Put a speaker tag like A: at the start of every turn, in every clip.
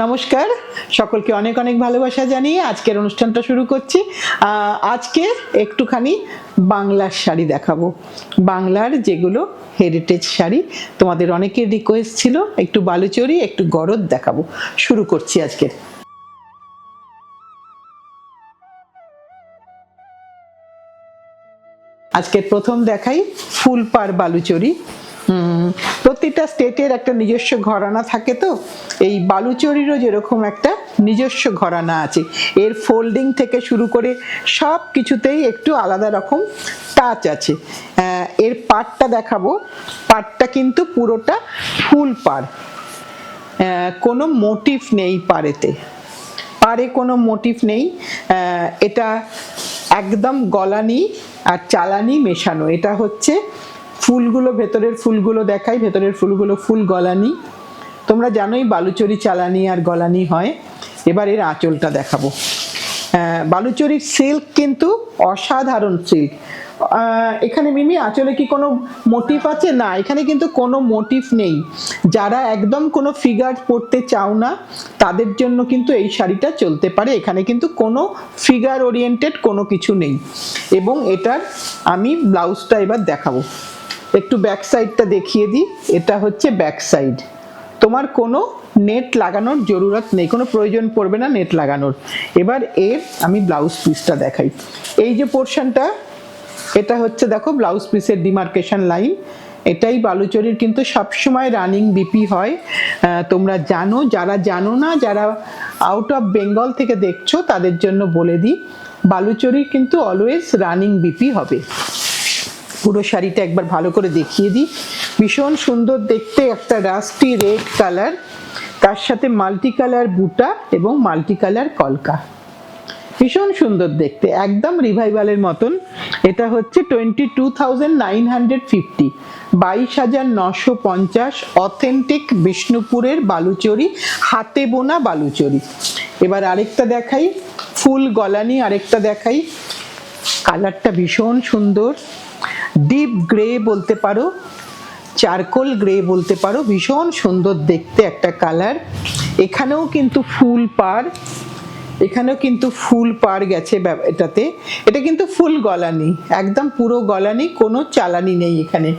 A: নমস্কার, সকলকে অনেক অনেক ভালোবাসা জানিয়ে আজকের অনুষ্ঠানটা শুরু করছি। আজকে একটুখানি বাংলার শাড়ি দেখাবো, বাংলার যেগুলো হেরিটেজ শাড়ি। তোমাদের অনেকের রিকোয়েস্ট ছিল একটু বালুচরী, একটু গরদ দেখাবো। শুরু করছি আজকের। আজকের প্রথম দেখাই ফুলপাড় বালুচরী। প্রতিটা স্টেটের একটা নিজস্ব ঘরানা থাকে, তো এই বালুচরীরও যেরকম একটা নিজস্ব ঘরানা আছে। এর ফোল্ডিং থেকে শুরু করে সব কিছুতেই একটু আলাদা রকম টাচ আছে। এর পাড়টা দেখাবো, পাড়টা কিন্তু পুরোটা ফুল পাড়, কোনো মোটিভ নেই পাড়েতে, পাড়ে কোনো মোটিভ নেই। এটা একদম গলানি আর চালানি মেশানো। এটা হচ্ছে ফুলগুলো, ভেতরের ফুলগুলো দেখাই, ভেতরের ফুলগুলো ফুল গলানি। তোমরা জানোই বালুচরী চালানি আর গলানি হয়। এবার এর আঁচলটা দেখাবো। বালুচরীর সিল্ক কিন্তু অসাধারণ সিল্ক। এখানে মিমি আঁচলে কি কোনো মোটিভ আছে? না, এখানে কিন্তু কোনো মোটিভ নেই। যারা একদম কোনো ফিগার পরতে চাও না তাদের জন্য কিন্তু এই শাড়িটা চলতে পারে। এখানে কিন্তু কোনো ফিগার ওরিয়েন্টেড কোনো কিছু নেই। এবং এটার আমি ব্লাউজটা এবার দেখাবো। একটু ব্যাক সাইডটা দেখিয়ে দিই। এটা হচ্ছে ব্যাক সাইড। তোমার কোনো নেট লাগানোর জরুরত নেই, কোনো প্রয়োজন পড়বে না নেট লাগানোর। এবার এর আমি ব্লাউজ পিসটা দেখাই। এই যে পোর্শনটা, এটা হচ্ছে দেখো ব্লাউজ পিসের ডিমার্কেশন লাইন। এটাই বালুচরীর কিন্তু সবসময় রানিং বিপি হয়। তোমরা জানো, যারা জানো না, যারা আউট অফ বেঙ্গল থেকে দেখছো তাদের জন্য বলে দিই, বালুচরীর কিন্তু অলওয়েজ রানিং বিপি হবে। পুরো শাড়িটা একবার ভালো করে দেখিয়ে দিই। ভীষণ সুন্দর দেখতে, একটা রাস্টি রেড কালার, তার সাথে মাল্টি কালার বুটা এবং মাল্টি কালার কলকা। ভীষণ সুন্দর দেখতে, একদম রিভাইভালের মতন। এটা হচ্ছে 22,950, 22,950, অথেন্টিক বিষ্ণুপুরের বালুচরী, হাতে বোনা বালুচরী। এবার আরেকটা দেখাই, ফুল গলানি আরেকটা দেখাই। কালারটা ভীষণ সুন্দর, ডিপ গ্রে বলতে পারো, চারকোল গ্রে বলতে পারো। ভীষণ সুন্দর দেখতে একটা কালার। এখানেও কিন্তু ফুল পাড়, এখানেও কিন্তু ফুল পাড় গেছে এটাতে। এটা কিন্তু ফুল গলানি, একদম পুরো গলানি, কোনো চালানি নেই এখানে।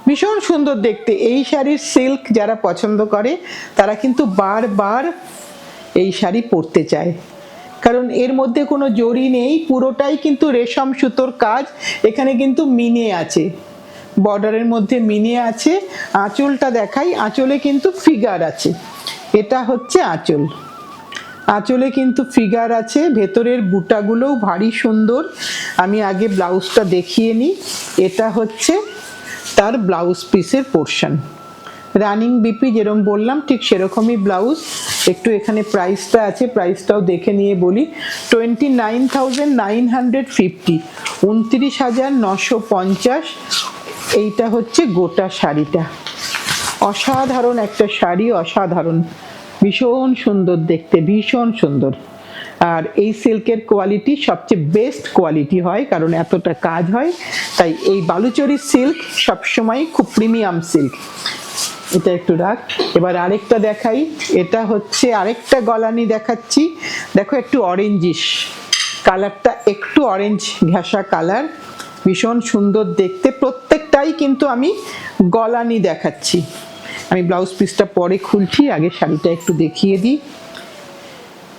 A: ভীষণ সুন্দর দেখতে। এই শাড়ির সিল্ক যারা পছন্দ করে তারা কিন্তু বারবার এই শাড়ি পরতে চায়, কারণ এর মধ্যে কোনো জরি নেই, পুরোটাই কিন্তু রেশম সুতোর কাজ। এখানে কিন্তু মিনে আছে, বর্ডারের মধ্যে মিনে আছে। আঁচলটা দেখাই, আঁচলে কিন্তু ফিগার আছে। এটা হচ্ছে আঁচল, আঁচলে কিন্তু ফিগার আছে। ভেতরের বুটাগুলোও ভারী সুন্দর। আমি আগে ব্লাউজটা দেখিয়ে নিই। এটা হচ্ছে তার ব্লাউজ পিসের পোর্শন। রানিং বিপি যেরকম বললাম ঠিক সেরকমই ব্লাউজ। একটু এখানে প্রাইসটা আছে, প্রাইসটাও দেখে নিয়ে বলি। 29,950, 29,950। এইটা হচ্ছে গোটা শাড়িটা। অসাধারণ একটা শাড়ি, অসাধারণ, ভীষণ সুন্দর দেখতে, ভীষণ সুন্দর। আর এই সিল্কের কোয়ালিটি সবচেয়ে বেস্ট কোয়ালিটি হয়, কারণ এতটা কাজ হয়, তাই এই বালুচরীর সিল্ক সবসময় খুব প্রিমিয়াম সিল্ক। এটা একটু রাখ। এবার আরেকটা দেখাই। এটা হচ্ছে আরেকটা গলানি দেখাচ্ছি। দেখো একটু অরেঞ্জিশ কালারটা, একটু অরেঞ্জ ঘেঁষা কালার, ভীষণ সুন্দর দেখতে। প্রত্যেকটাই কিন্তু আমি গলানি দেখাচ্ছি। আমি ব্লাউজ পিসটা পরে খুলছি, আগে শাড়িটা একটু দেখিয়ে দিই।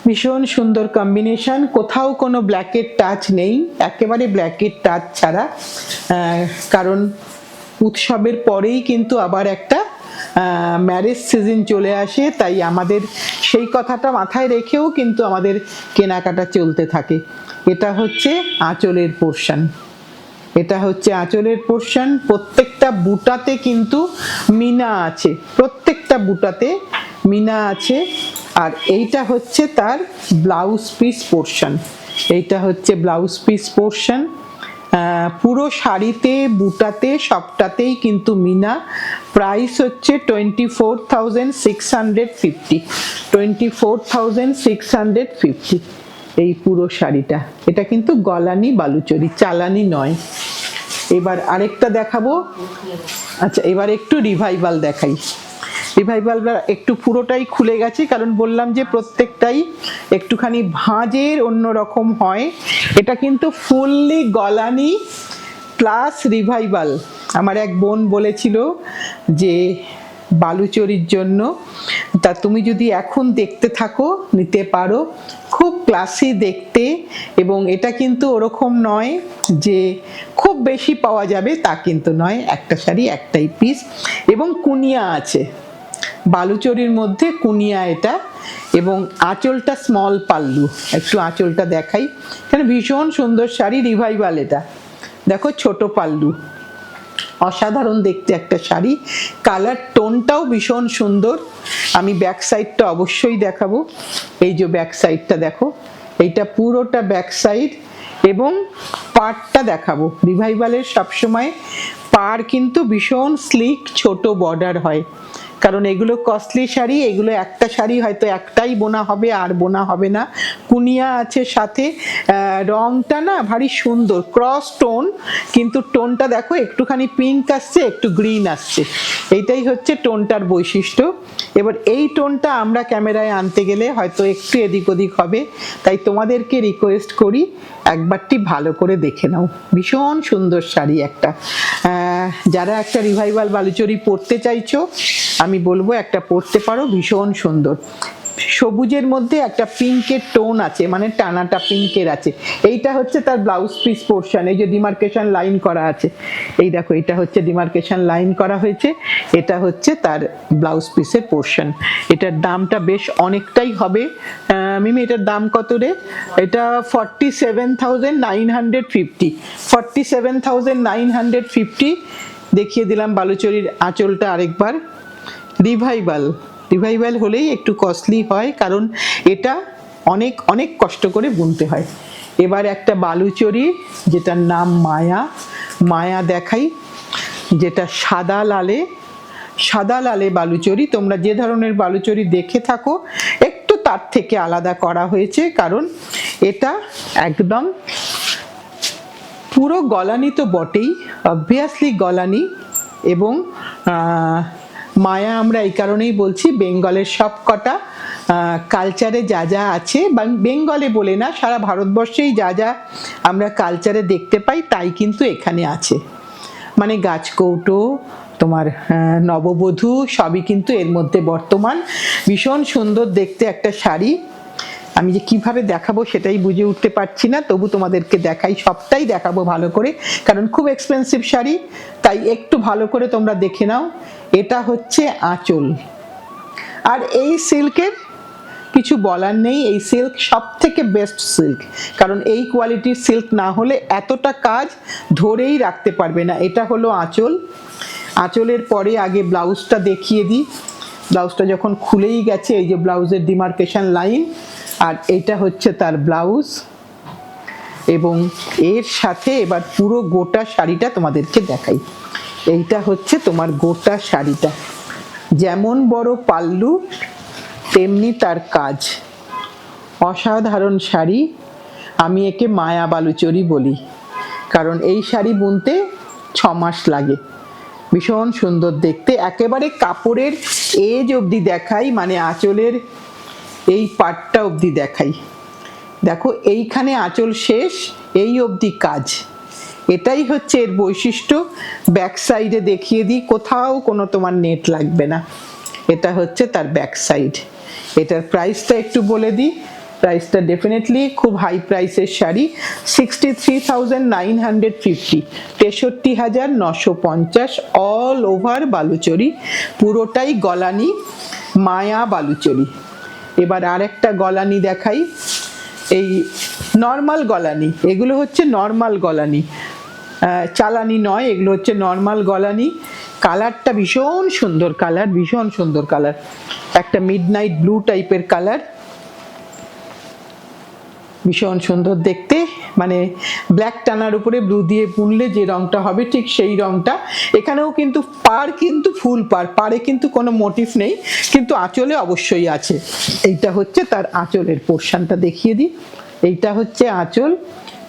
A: ভীষণ সুন্দর কম্বিনেশন, কোথাও কোনো ব্ল্যাকের টাচ নেই, একেবারে ব্ল্যাকের টাচ ছাড়া। কারণ উৎসবের পরেই কিন্তু আবার একটা ম্যারেজ সিজন চলে আসে, তাই আমাদের সেই কথাটা মাথায় রেখেও কিন্তু আমাদের কেনাকাটা চলতে থাকে। এটা হচ্ছে আঁচলের পোর্শন, এটা হচ্ছে আঁচলের পোর্শন। প্রত্যেকটা বুটাতে কিন্তু মিনা আছে, প্রত্যেকটা বুটাতে মিনা আছে। আর এইটা হচ্ছে তার ব্লাউজ পিস পোর্শন, এইটা হচ্ছে ব্লাউজ পিস পোর্শন। পুরো শাড়িতে বুটাতে সবটাতেই কিন্তু মিনা। প্রাইস হচ্ছে 24,650, 24,650 এই পুরো শাড়িটা। এটা কিন্তু গলানি বালুচরী, চালানি নয়। এবার আরেকটা দেখাবো। আচ্ছা, এবার একটু রিভাইভাল দেখাই। রিভাইভালটা একটু পুরোটাই খুলে গেছে, কারণ বললাম যে প্রত্যেকটাই একটুখানি ভাঁজের অন্যরকম হয়। এটা কিন্তু ফুললি গলানি প্লাস রিভাইভাল। আমার এক বোন বলেছিল যে বালুচরীর জন্য, তা তুমি যদি এখন দেখতে থাকো নিতে পারো, খুব ক্লাসি দেখতে। এবং এটা কিন্তু ওরকম নয় যে খুব বেশি পাওয়া যাবে, তা কিন্তু নয়, একটা শাড়ি একটাই পিস। এবং কুনিয়া আছে বালুচরীর মধ্যে, কুনিয়া এটা। এবং আঁচলটা স্মল পাল্লু, একটু আঁচলটা দেখাই, এখানে ভীষণ সুন্দর শাড়ি, রিভাইভাল। এটা দেখো ছোট পাল্লু, অসাধারণ দেখতে একটা শাড়ি, কালার টোনটাও ভীষণ সুন্দর। আমি ব্যাক সাইডটা অবশ্যই দেখাবো। এই যে ব্যাক সাইডটা দেখো, এইটা পুরোটা ব্যাক সাইড। এবং পাড়টা দেখাবো। রিভাইভালের সবসময় পাড় কিন্তু ভীষণ স্লিক, ছোট বর্ডার হয়, কারণ এগুলো কস্টলি শাড়ি। এগুলো একটা শাড়ি হয়তো একটাই বোনা হবে, আর বোনা হবে না। কুনিয়া আছে সাথে, রংটা না ভারী সুন্দর, ক্রস টোন, কিন্তু টোনটা দেখো একটুখানি পিঙ্ক আসছে, একটু গ্রিন আসছে, এইটাই হচ্ছে টোনটার বৈশিষ্ট্য। এবার এই টোনটা আমরা ক্যামেরায় আনতে গেলে হয়তো একটু এদিক ওদিক হবে, তাই তোমাদেরকে রিকোয়েস্ট করি একবারটি ভালো করে দেখে নাও। ভীষণ সুন্দর শাড়ি একটা। যারা একটা রিভাইভাল বালুচরী পরতে চাইছো, আমি বলবো একটা পরতে পারো, ভীষণ সুন্দর। সবুজের মধ্যে একটা পিঙ্কের টোন আছে, মানে টানাটা পিঙ্কের আছে। এইটা হচ্ছে তার ব্লাউজ পিস পোর্শন, এই যে ডিমার্কেশন লাইন করা আছে, এই দেখো এটা হচ্ছে ডিমার্কেশন লাইন করা হয়েছে, এটা হচ্ছে তার ব্লাউজ পিসের পোর্শন। এটার দামটা বেশ অনেকটাই হবে। মিমি এটার দাম কত রে? এটা 47,950, 47,950 দেখিয়ে দিলাম। বালুচরীর আঁচলটা আরেকবার, রিভাইভাল হলেই একটু কস্টলি হয়, কারণ এটা অনেক অনেক কষ্ট করে বুনতে হয়। এবার একটা বালুচরী যেটার নাম মায়া দেখাই, যেটা সাদা লালে বালুচরী। তোমরা যে ধরনের বালুচরী দেখে থাকো, একটু তার থেকে আলাদা করা হয়েছে, কারণ এটা একদম পুরো গলানি তো বটেই, অবভিয়াসলি গলানি। এবং মায়া আমরা এই কারণেই বলছি, বেঙ্গলের সব কটা কালচারে যা যা আছে, বা বেঙ্গলে বলে না, সারা ভারতবর্ষেই যা যা আমরা কালচারে দেখতে পাই তাই কিন্তু এখানে আছে। মানে গাছকৌটো, তোমার নববধূ, সবই কিন্তু এর মধ্যে বর্তমান। ভীষণ সুন্দর দেখতে একটা শাড়ি। আমি যে কিভাবে দেখাবো সেটাই বুঝে উঠতে পারছি না, তবু তোমাদেরকে দেখাই, সবটাই দেখাবো ভালো করে, কারণ খুব এক্সপেন্সিভ শাড়ি, তাই একটু ভালো করে তোমরা দেখে নাও। এটা হচ্ছে আঁচল। আর এই সিল্কের কিছু বলার নেই, এই সিল্ক সব থেকে বেস্ট সিল্ক, কারণ এই কোয়ালিটির সিল্ক না হলে এতটা কাজ ধরেই রাখতে পারবে না। এটা হলো আঁচল। আঁচলের পরে আগে ব্লাউজটা দেখিয়ে দিই। ব্লাউজটা যখন খুলেই গেছে, এই যে ব্লাউজের ডিমার্কেশন লাইন, আর এটা হচ্ছে তার ব্লাউজ। এবং এর সাথে এবার পুরো গোটা শাড়িটা তোমাদেরকে দেখাই। এইটা হচ্ছে তোমার গোটা শাড়িটা, যেমন বড় পাল্লু তেমনি তার কাজ, অসাধারণ শাড়ি। আমি একে মায়া বালুচরী বলি, কারণ এই শাড়ি বুনতে 6 মাস লাগে। ভীষণ সুন্দর দেখতে, একেবারে কাপড়ের এজ অবধি দেখাই, মানে আঁচলের এই পাটটা অবধি দেখাই। দেখো এইখানে আঁচল শেষ, এই অবধি কাজ, এটাই হচ্ছে এর বৈশিষ্ট্য। ব্যাক সাইডে দেখিয়ে দিই, কোথাও কোনো তোমার নেট লাগবে না। এটা হচ্ছে তার ব্যাক সাইড। এটার প্রাইসটা একটু বলে দিই, প্রাইসটা ডেফিনেটলি খুব হাই প্রাইসের শাড়ি, 63,950, 63,950, অল ওভার বালুচরী, পুরোটাই গলানি, মায়া বালুচরী। এবার আরেকটা গলানি দেখাই, এই নর্মাল গলানি, এগুলো হচ্ছে নর্মাল গলানি, চালানি নয়, এগুলো হচ্ছে নর্মাল গলানি। কালারটা ভীষণ সুন্দর কালার, ভীষণ সুন্দর কালার, একটা মিডনাইট ব্লু টাইপের কালার, ভীষণ সুন্দর দেখতে। মানে ব্ল্যাক টানার উপরে ব্লু দিয়ে বুনলে যে রংটা হবে ঠিক সেই রংটা। এখানেও কিন্তু পাড় কিন্তু ফুল পাড়, পাড়ে কিন্তু কোনো মোটিভ নেই, কিন্তু আঁচলে অবশ্যই আছে। এইটা হচ্ছে তার আঁচলের পোর্শনটা দেখিয়ে দিই। এইটা হচ্ছে আঁচল।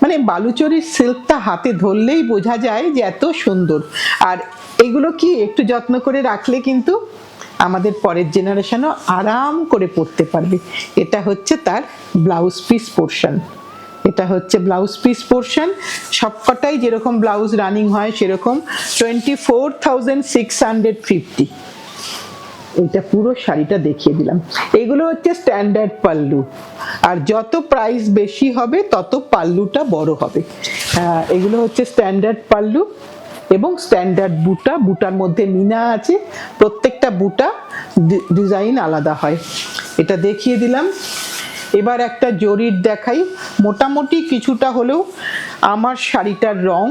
A: মানে বালুচরীর সিল্কটা হাতে ধরলেই বোঝা যায় যে এত সুন্দর। আর এইগুলো কি একটু যত্ন করে রাখলে কিন্তু আমাদের পরের জেনারেশনও আরাম করে পরতে পারবে। এটা হচ্ছে তার ব্লাউজ পিস পোর্শন, এটা হচ্ছে ব্লাউজ পিস পোর্শন। সবকটাই যেরকম ব্লাউজ রানিং হয় সেরকম 24,650। এটা পুরো শাড়িটা দেখিয়ে দিলাম। এগুলো হচ্ছে স্ট্যান্ডার্ড পাল্লু, আর যত প্রাইস বেশি হবে তত পাল্লুটা বড় হবে। এগুলো হচ্ছে স্ট্যান্ডার্ড পাল্লু এবং স্ট্যান্ডার্ড বুটা, বুটার মধ্যে মিনা আছে, প্রত্যেকটা বুটা ডিজাইন আলাদা হয়। এটা দেখিয়ে দিলাম। এবার একটা জরির দেখাই, মোটামুটি কিছুটা হলেও আমার শাড়িটার রং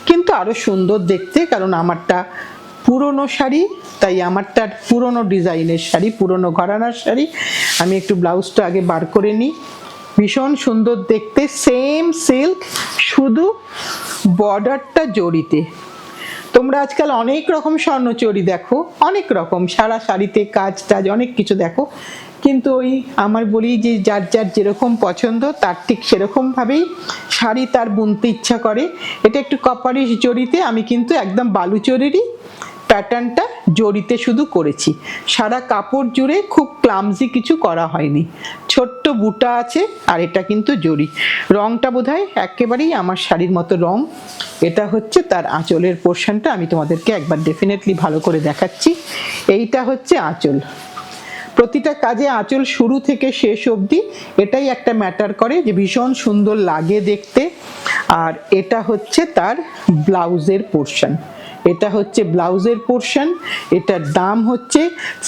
A: কিন্তু আরো সুন্দর দেখতে, কারণ আমারটা পুরনো শাড়ি, তাই আমারটা পুরনো ডিজাইনের শাড়ি, পুরনো ঘরানার শাড়ি। আমি একটু ব্লাউজটা আগে বার করে নিই। ভীষণ সুন্দর দেখতে, সেম সিল্ক, শুধু বর্ডারটা জরিতে। তোমরা আজকাল অনেক রকম স্বর্ণচুরি দেখো, অনেক রকম সারা শাড়িতে কাজ টাজ অনেক কিছু দেখো, কিন্তু ওই আমার বলি যে যার যার যেরকম পছন্দ তার ঠিক সেরকম ভাবেই শাড়ি তার বুনতে ইচ্ছা করে। এটা একটু কপারিশ জরিতে, আমি কিন্তু একদম বালুচরীরই প্যাটার্নটা জরিতে শুধু করেছি, সারা কাপড় জুড়ে খুব ক্লামজি কিছু করা হয়নি। ছোট্ট বুটা আছে, আর এটা কিন্তু জরি। রংটা বোধহয় একেবারেই আমার শাড়ির মতো রং। এটা হচ্ছে তার আঁচলের পোর্শনটা, আমি তোমাদেরকে একবার ডেফিনেটলি ভালো করে দেখাচ্ছি। এইটা হচ্ছে আঁচল। প্রতিটা কাজে আঁচল শুরু থেকে শেষ অবধি এটাই একটা ম্যাটার করে যে ভীষণ সুন্দর লাগে দেখতে। আর এটা হচ্ছে তার ব্লাউজের পোর্শন, এটা হচ্ছে ব্লাউজের পোর্শন। এটার দাম হচ্ছে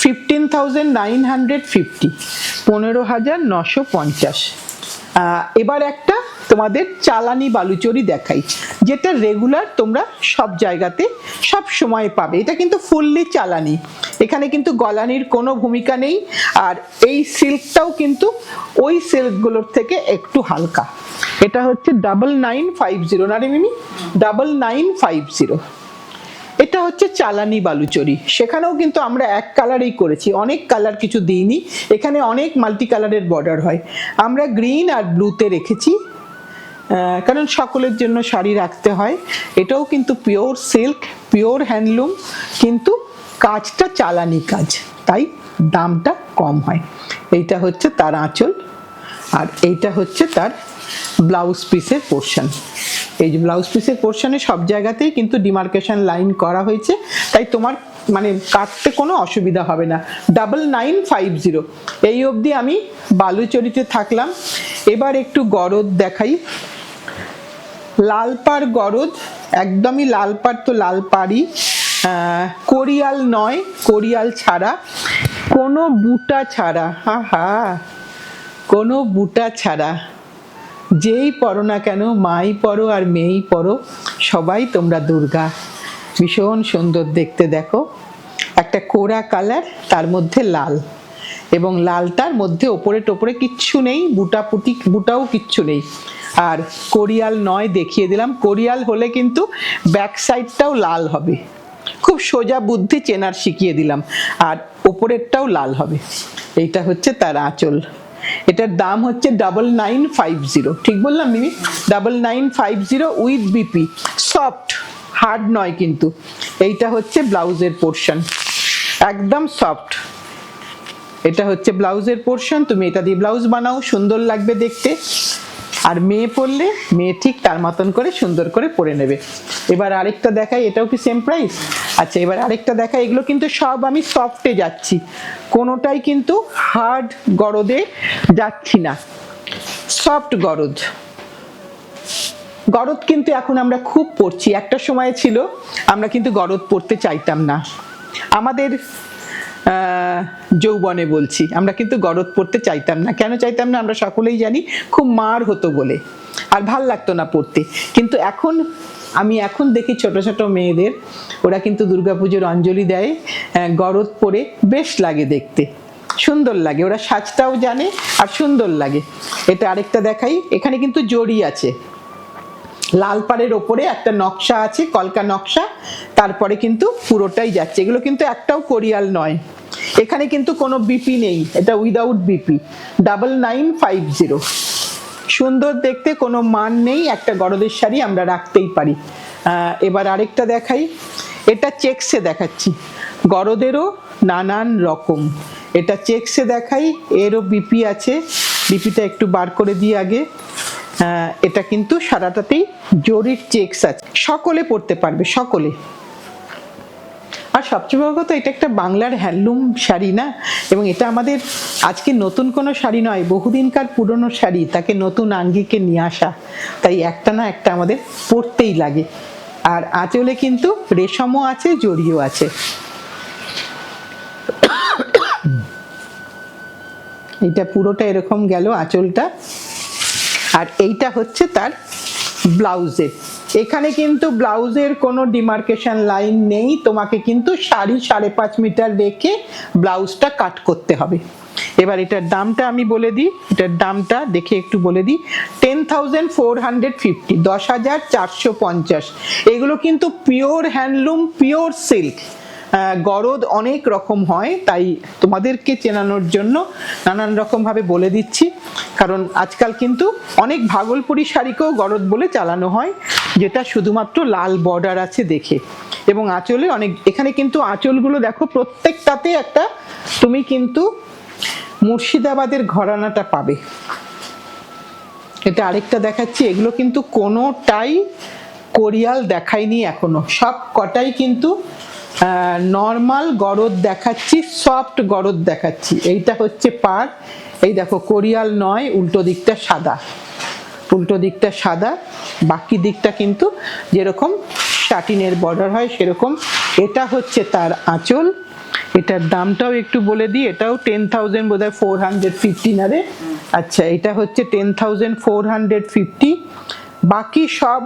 A: 15,950, 15,950। এবার একটা তোমাদের চালানি বালুচরি দেখাই, যেটা রেগুলার তোমরা সব জায়গাতে সব সময় পাবে। এটা কিন্তু ফুললি চালানি, এখানে কিন্তু গলানির কোনো ভূমিকা নেই। আর এই সিল্কটাও কিন্তু ওই সিল্কগুলোর থেকে একটু হালকা। এটা হচ্ছে 9950, না রে মিমি, 9950। এটা হচ্ছে চালানি বালুচরি। সেখানেও কিন্তু আমরা এক কালারেই করেছি, অনেক কালার কিছু দিইনি। এখানে অনেক মাল্টি কালারের বর্ডার হয়। আমরা গ্রিন আর ব্লুতে রেখেছি, কারণ সকলের জন্য শাড়ি রাখতে হয়। এটাও কিন্তু পিওর সিল্ক, পিওর হ্যান্ডলুম, কিন্তু কাজটা চালানি কাজ, তাই দামটা কম হয়। এইটা হচ্ছে তার আঁচল, আর এইটা হচ্ছে তার ব্লাউজ পিসের পোর্শন। এই যে ব্লাউজ পিসের পোর্শনে সব জায়গাতেই কিন্তু ডিমার্কেশন লাইন করা হয়েছে, তাই তোমার মানে কাটতে কোনো অসুবিধা হবে না। 9950। এই অবধি আমি বালুচরিতে থাকলাম। এবার একটু গরদ দেখাই। লালপাড় গরদ, একদমই লালপাড় তো লালপাড়ই, কোরিয়াল নয়, কোরিয়াল ছাড়া, কোনো বুটা ছাড়া। হা, কোনো বুটা ছাড়া। যেই পরো না কেন, মাই পরো আর মেয়েই পরো, সবাই তোমরা দুর্গা। ভীষণ সুন্দর দেখতে, দেখো একটা কোরা কালার, তার মধ্যে লাল, এবং লালটার মধ্যে ওপরে টোপরে কিচ্ছু নেই, বুটাও কিচ্ছু নেই। আর কোরিয়াল নয় দেখিয়ে দিলাম। কোরিয়াল হলে কিন্তু ব্যাক সাইডটাও লাল হবে, খুব সোজা বুদ্ধি চেনার শিখিয়ে দিলাম। আর ওপরেরটাও লাল হবে। এইটা হচ্ছে তার আঁচল। এটার দাম হচ্ছে 9950, ঠিক বললাম মিমি? 9950 উইথ বিপি, সফট, হার্ড নয় কিন্তু। এইটা হচ্ছে ব্লাউজের পোর্শন, একদম সফট। এটা হচ্ছে ব্লাউজের পোর্শন। তুমি এটা দিয়ে ব্লাউজ বানাও, সুন্দর লাগবে দেখতে। আর মেয়ে পরলে মেয়ে ঠিক তার মতন করে সুন্দর করে পরে নেবে। এবার আরেকটা দেখাই, এটাও কি সেম প্রাইস? আচ্ছা, এবার আরেকটা দেখাই। এগুলো কিন্তু সব আমি সফটে যাচ্ছি, কোনোটাই কিন্তু হার্ড গরদে যাচ্ছি না, সফট গরদ। গরদ কিন্তু এখন আমরা খুব পরছি, একটা সময় ছিল আমরা কিন্তু গরদ পরতে চাইতাম না। আমাদের যৌবনে বলছি, আমরা কিন্তু গরদ পরতে চাইতাম না। কেন চাইতাম না আমরা সকলেই জানি, খুব মার হতো বলে, আর ভাল লাগতো না পরতে। কিন্তু আমি এখন দেখি ছোট ছোট মেয়েদের, ওরা কিন্তু দুর্গাপুজোর অঞ্জলি দেয় গরদ পরে, বেশ লাগে দেখতে, সুন্দর লাগে। ওরা সাজটাও জানে আর সুন্দর লাগে। এটা আরেকটা দেখাই। এখানে কিন্তু জড়ি আছে, লাল পাড়ের ওপরে একটা নকশা আছে, কলকা নকশা, তারপরে কিন্তু পুরোটাই যাচ্ছে। এগুলো কিন্তু একটাও কোরিয়াল নয়। এখানে কিন্তু কোনো বিপি নেই, এটা উইদাউট বিপি। 9950, সুন্দর দেখতে, কোনো মান নেই। একটা গরদের শাড়ি আমরা রাখতেই পারি। এবার আরেকটা দেখাই। এটা চেকসে দেখাচ্ছি, গরদেরও নানান রকম। এটা চেকসে দেখাই, এরও বিপি আছে, বিপিটা একটু বার করে দিই আগে। এটা কিন্তু সারাটাতেই জরির চেকস আছে, সকলে পরতে পারবে, সকলে। আর সবচেয়ে বড় কথা, এটা একটা বাংলার হ্যান্ডলুম শাড়ি না, এবং এটা আমাদের আজকে নতুন কোনো শাড়ি নয়, বহুদিনকার পুরনো শাড়ি, তাকে নতুন আঙ্গিকে নিয়ে আসা, তাই একটা না একটা আমাদের পরতেই লাগে। আর আঁচলে কিন্তু রেশমও আছে, জরিও আছে। এটা পুরোটা এরকম গেল আঁচলটা। আর এইটা হচ্ছে তার ব্লাউজের। এখানে কিন্তু ব্লাউজের কোনো ডিমার্কেশন লাইন নেই, তোমাকে কিন্তু শাড়ি 5.5 মিটার রেখে ব্লাউজটা কাট করতে হবে। এবার এটার দামটা আমি বলে দিই, এটার দামটা দেখে একটু বলে দিই, 10,450, 10,450। এগুলো কিন্তু পিওর হ্যান্ডলুম, পিওর সিল্ক। গরদ অনেক রকম হয়, তাই তোমাদেরকে চেনানোর জন্য নানান রকম ভাবে বলে দিচ্ছি, কারণ আজকাল কিন্তু অনেক ভাগলপুরি শাড়িকেও গরদ বলে চালানো হয়, যেটা শুধুমাত্র লাল বর্ডার আছে দেখে। এবং আঁচলে অনেক, এখানে কিন্তু আঁচলগুলো দেখো প্রত্যেকটাতে একটা তুমি কিন্তু মুর্শিদাবাদের ঘরানাটা পাবে। এটা আরেকটা দেখাচ্ছি, এগুলো কিন্তু কোনোটাই কোরিয়াল দেখাইনি এখনো, সব কটাই কিন্তু নর্মাল গরদ দেখাচ্ছি, সফট গরদ দেখাচ্ছি। এইটা হচ্ছে পাড়, এই দেখো কোরিয়াল নয়, উল্টো দিকটা সাদা, উল্টো দিকটা সাদা, বাকি দিকটা কিন্তু যেরকম শাটিনের বর্ডার হয় সেরকম। এটা হচ্ছে তার আঁচল। এটার দামটাও একটু বলে দিই, এটাও 10,000 বোধহয় 450 না রে? আচ্ছা, এটা হচ্ছে 10,450। বাকি সব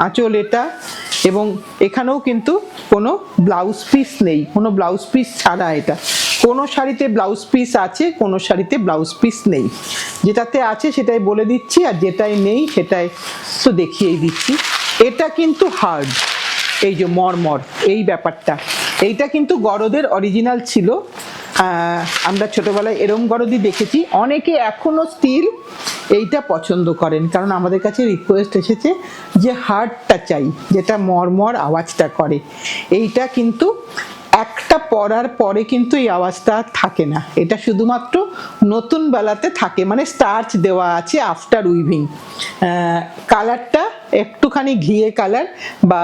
A: আঁচল এটা, এবং এখানেও কিন্তু কোনো ব্লাউজ পিস নেই, কোনো ব্লাউজ পিস ছাড়া এটা। কোনো শাড়িতে ব্লাউজ পিস আছে, কোনো শাড়িতে ব্লাউজ পিস নেই। যেটাতে আছে সেটাই বলে দিচ্ছি, আর যেটাই নেই সেটাই তো দেখিয়েই দিচ্ছি। এটা কিন্তু হার্ড, এই যে মরমর এই ব্যাপারটা, এইটা কিন্তু গরদের অরিজিনাল ছিল। আমরা ছোটবেলায় এরম গরদই দেখেছি, অনেকে এখনো স্টিল এইটা পছন্দ করেন, কারণ আমাদের কাছে রিকোয়েস্ট এসেছে যে হার্ডটা চাই, যেটা মরমর আওয়াজটা করে। এইটা কিন্তু একটা পরার পরে কিন্তু এই আওয়াজটা থাকে না, এটা শুধুমাত্র নতুন বেলাতে থাকে, মানে স্টার্চ দেওয়া আছে আফটার উইভিং। কালারটা একটুখানি ঘিয়ে কালার বা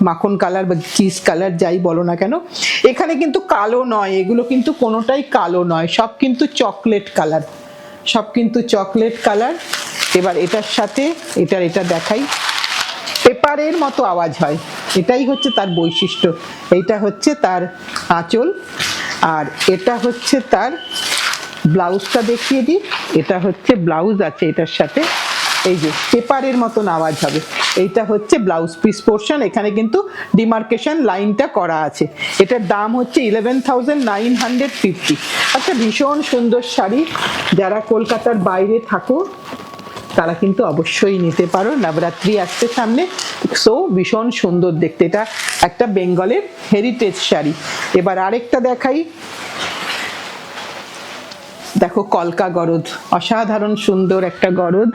A: মাখন কালার বা চিজ কালার যাই বলো না কেন, এখানে কিন্তু কালো নয়, এগুলো কিন্তু কোনোটাই কালো নয়, সব কিন্তু চকলেট কালার, সব কিন্তু চকলেট কালার। এবার এটার সাথে এটা দেখাই, পেপারের মতো আওয়াজ হয়, এটাই হচ্ছে তার বৈশিষ্ট্য। এইটা হচ্ছে তার আঁচল, আর এটা হচ্ছে তার ব্লাউজটা দেখিয়ে দিই। এটা হচ্ছে ব্লাউজ আছে এটার সাথে, এই যে পেপারের মতন আওয়াজ হবে। এইটা হচ্ছে ব্লাউজ পিস পোর্শন, এখানে কিন্তু ডিমার্কেশন লাইনটা করা আছে। এটার দাম হচ্ছে 11,950। আচ্ছা, ভীষণ সুন্দর শাড়ি, যারা কলকাতার বাইরে থাকো তারা কিন্তু অবশ্যই নিতে পারো, নবরাত্রি আসছে সামনে, সো ভীষণ সুন্দর দেখতে, এটা একটা বেঙ্গলের হেরিটেজ শাড়ি। এবার আরেকটা দেখাই, দেখো কলকা গরদ, অসাধারণ সুন্দর একটা গরদ,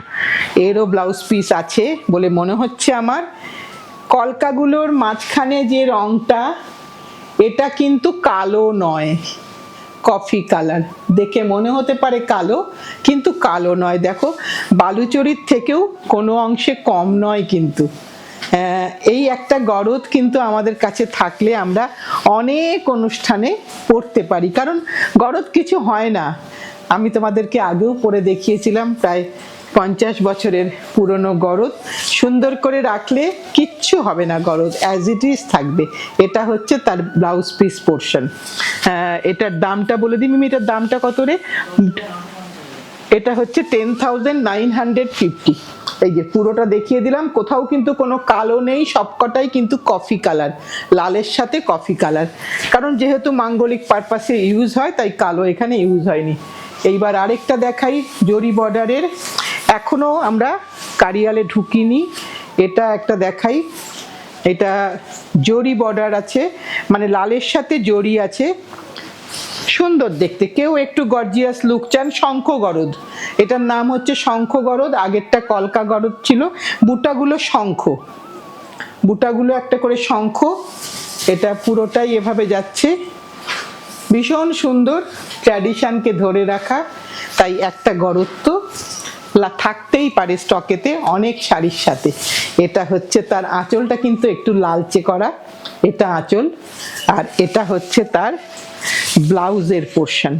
A: এরও ব্লাউজ পিস আছে বলে মনে হচ্ছে আমার। কলকাগুলোর মাঝখানে যে রংটা, এটা কিন্তু কালো নয়, কফি কালার, দেখে মনে হতে পারে কালো, কিন্তু কালো নয়। দেখো বালুচরীর থেকেও কোনো অংশে কম নয় কিন্তু। এই একটা গরদ কিন্তু আমাদের কাছে থাকলে আমরা অনেক অনুষ্ঠানে পরতে পারি, কারণ গরদ কিছু হয় না। আমি তোমাদেরকে আগেও পরে দেখিয়েছিলাম, প্রায় 50 বছরের পুরনো গরদ, সুন্দর করে রাখলে কিচ্ছু হবে না, গরদ অ্যাজ ইট ইজ থাকবে। এটা হচ্ছে তার ব্লাউজ পিস পোর্শন। এটার দামটা বলে দিই মিমি, এটার দামটা কত রে? এটা হচ্ছে 10,950। এই যে পুরোটা দেখিয়ে দিলাম, কোথাও কিন্তু কোনো কালো নেই, সবকটাই কিন্তু কফি কালার, লালের সাথে কফি কালার, কারণ যেহেতু মাঙ্গলিক পারপাসে ইউজ হয় তাই কালো এখানে ইউজ হয়নি। এইবার আরেকটা দেখাই, জরি বর্ডারের, এখনো আমরা কারিয়ালে ঢুকিনি, এটা একটা দেখাই। এটা জরি বর্ডার আছে, মানে লালের সাথে জরি আছে, সুন্দর দেখতে। কেউ একটু গর্জিয়াস লুক চান, শঙ্খ গরদ, এটার নাম হচ্ছে শঙ্খ গরদ, আগেরটা কলকা গরদ ছিল। বুটাগুলো শঙ্খ, বুটাগুলো একটা করে শঙ্খ, এটা পুরোটাই এভাবে যাচ্ছে, ভীষণ সুন্দর, ট্র্যাডিশনকে ধরে রাখা। তাই একটা গরদ তো থাকতেই পারে স্টকেতে অনেক শাড়ির সাথে। এটা হচ্ছে তার আঁচলটা কিন্তু একটু লালচে করা, এটা আঁচল, আর এটা হচ্ছে তার ব্লাউজের পোর্শন।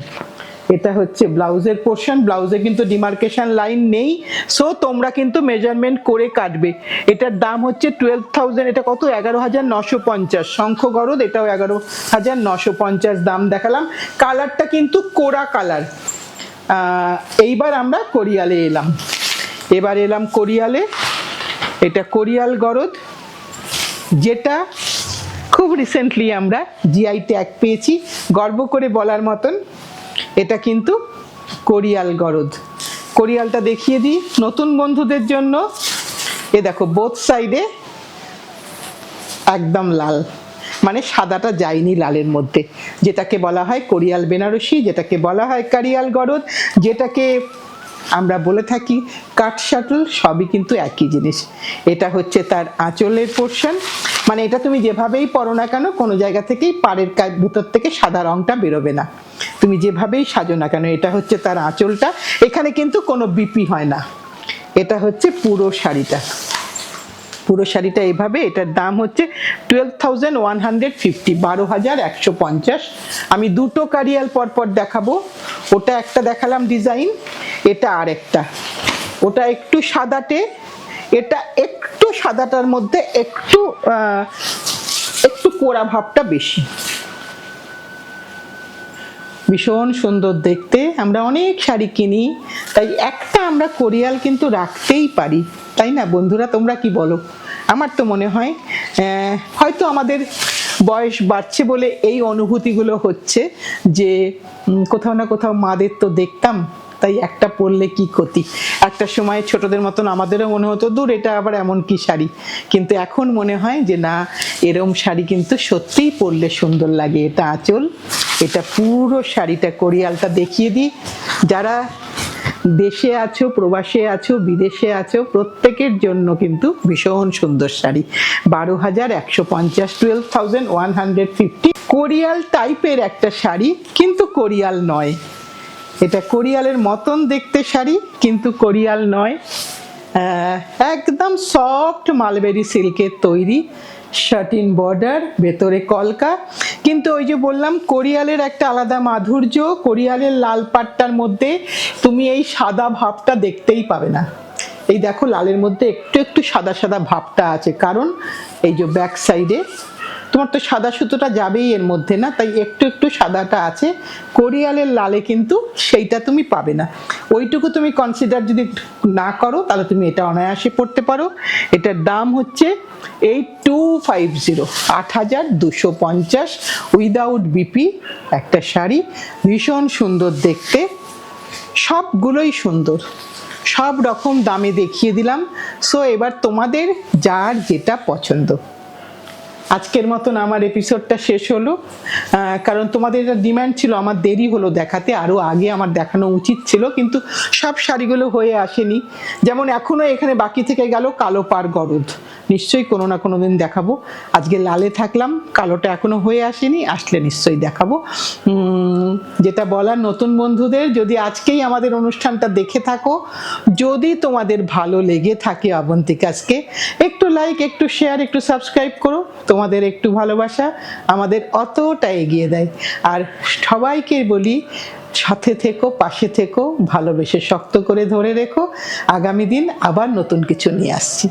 A: এটা হচ্ছে ব্লাউজের পোর্শন। ব্লাউজে কিন্তু ডিমার্কেশন লাইন নেই, সো তোমরা কিন্তু মেজারমেন্ট করে কাটবে। এটার দাম হচ্ছে 12,000। এটা কত? 11,950। শঙ্খ গরদ, এটাও 11,950 দাম দেখালাম। কালারটা কিন্তু কোরা কালার। এইবার আমরা কোরিয়ালে এলাম। কোরিয়ালে। এটা কোরিয়াল গরদ, যেটা খুব রিসেন্টলি আমরা জিআই ট্যাগ পেয়েছি, গর্ব করে বলার মতন। এটা কিন্তু কোরিয়াল গরদ। কোরিয়ালটা দেখিয়ে দিই নতুন বন্ধুদের জন্য। এ দেখো বোথ সাইডে একদম লাল, মানে সাদাটা যায়নি লালের মধ্যে, যেটাকে বলা হয় কোরিয়াল বেনারসি, যেটাকে বলা হয় কারিয়াল গরদ, যেটাকে আমরা বলে থাকি কাট শাটল, সবই কিন্তু একই জিনিস। এটা হচ্ছে তার আঁচলের পোর্শন, মানে এটা তুমি যেভাবেই পরো না কেন কোনো জায়গা থেকেই পাড়ের ভিতর থেকে সাদা রংটা বেরোবে না, তুমি যেভাবেই সাজো না কেন। এটা হচ্ছে তার আঁচলটা, এখানে কিন্তু কোনো বিপি হয় না। এটা হচ্ছে পুরো শাড়িটা। পুরো শাড়িটা এভাবে। এটার দাম হচ্ছে 12,150, 12,150। আমি দুটো কারিয়াল পরপর দেখাবো। ওটা একটা দেখালাম ডিজাইন, এটা আর একটা। ওটা একটু সাদাটে, এটা একটু সাদাটার মধ্যে একটু একটু কোরা ভাবটা বেশি। ভীষণ সুন্দর দেখতে। আমরা অনেক শাড়ি কিনি, তাই একটা আমরা কোরিয়াল কিন্তু রাখতেই পারি, তাই না বন্ধুরা? তোমরা কি বলো? আমার তো মনে হয় হয়তো আমাদের বয়স বাড়ছে বলে এই অনুভূতিগুলো হচ্ছে, যে কোথাও না কোথাও মাদের তো দেখতাম, তাই একটা পরলে কি ক্ষতি। একটা সময় ছোটদের মতন আমাদেরও মনে হতো দূর এটা আবার এমন কি শাড়ি, কিন্তু এখন মনে হয় যে না, এরম শাড়ি কিন্তু সত্যিই পরলে সুন্দর লাগে। এটা আঁচল, এটা পুরো শাড়িটা। কোরিয়ালটা দেখিয়ে দিই। যারা দেশে আছো, প্রবাসে আছো, বিদেশে আছো, প্রত্যেকের জন্য কিন্তু ভীষণ সুন্দর শাড়ি। 12,150, 12,150। কোরিয়াল টাইপের একটা শাড়ি, কিন্তু কোরিয়াল নয়। এটা কোরিয়ালের মতন দেখতে শাড়ি, কিন্তু কোরিয়াল নয়। একদম সফট মালবেরি সিল্কের তৈরি, শার্টিন বর্ডার, ভেতরে কলকা। কিন্তু ওই যে বললাম কোরিয়ালের একটা আলাদা মাধুর্য। কোরিয়ালের লাল পাটটার মধ্যে তুমি এই সাদা ভাবটা দেখতেই পাবে না। এই দেখো লালের মধ্যে একটু একটু সাদা সাদা ভাবটা আছে, কারণ এই যে ব্যাক সাইডে তোমার তো সাদা সুতোটা যাবেই এর মধ্যে না, তাই একটু একটু সাদাটা আছে। কোরিয়ালের লালে কিন্তু সেইটা তুমি পাবে না। ওইটুকু তুমি কনসিডার যদি না করো তাহলে তুমি এটা অনায়াসে পড়তে পারো। এটার দাম হচ্ছে 8,250, 8,250 উইদাউট বিপি একটা শাড়ি। ভীষণ সুন্দর দেখতে, সবগুলোই সুন্দর, সব রকম দামে দেখিয়ে দিলাম। সো এবার তোমাদের যার যেটা পছন্দ। আজকের মতন আমার এপিসোডটা শেষ হলো, কারণ তোমাদের এটা ডিমান্ড ছিল। আমার দেরি হলো দেখাতে, আরও আগে আমার দেখানো উচিত ছিল, কিন্তু সব শাড়িগুলো হয়ে আসেনি। যেমন এখনও এখানে বাকি থেকে গেল কালো পাড় গরদ, নিশ্চয়ই কোনো না কোনো দিন দেখাবো। আজকে লালে থাকলাম, কালোটা এখনো হয়ে আসেনি, আসলে নিশ্চয়ই দেখাবো। যেটা বলার নতুন বন্ধুদের, যদি আজকেই আমাদের অনুষ্ঠানটা দেখে থাকো, যদি তোমাদের ভালো লেগে থাকে অবন্তিকাসকে, একটু লাইক, একটু শেয়ার, একটু সাবস্ক্রাইব করো। তোমাদের একটু ভালোবাসা আমাদের অতটা এগিয়ে দেয়। আর সবাইকে বলি, সাথে থেকো, পাশে থেকো, ভালোবেসে শক্ত করে ধরে রেখো। আগামী দিন আবার নতুন কিছু নিয়ে আসছি।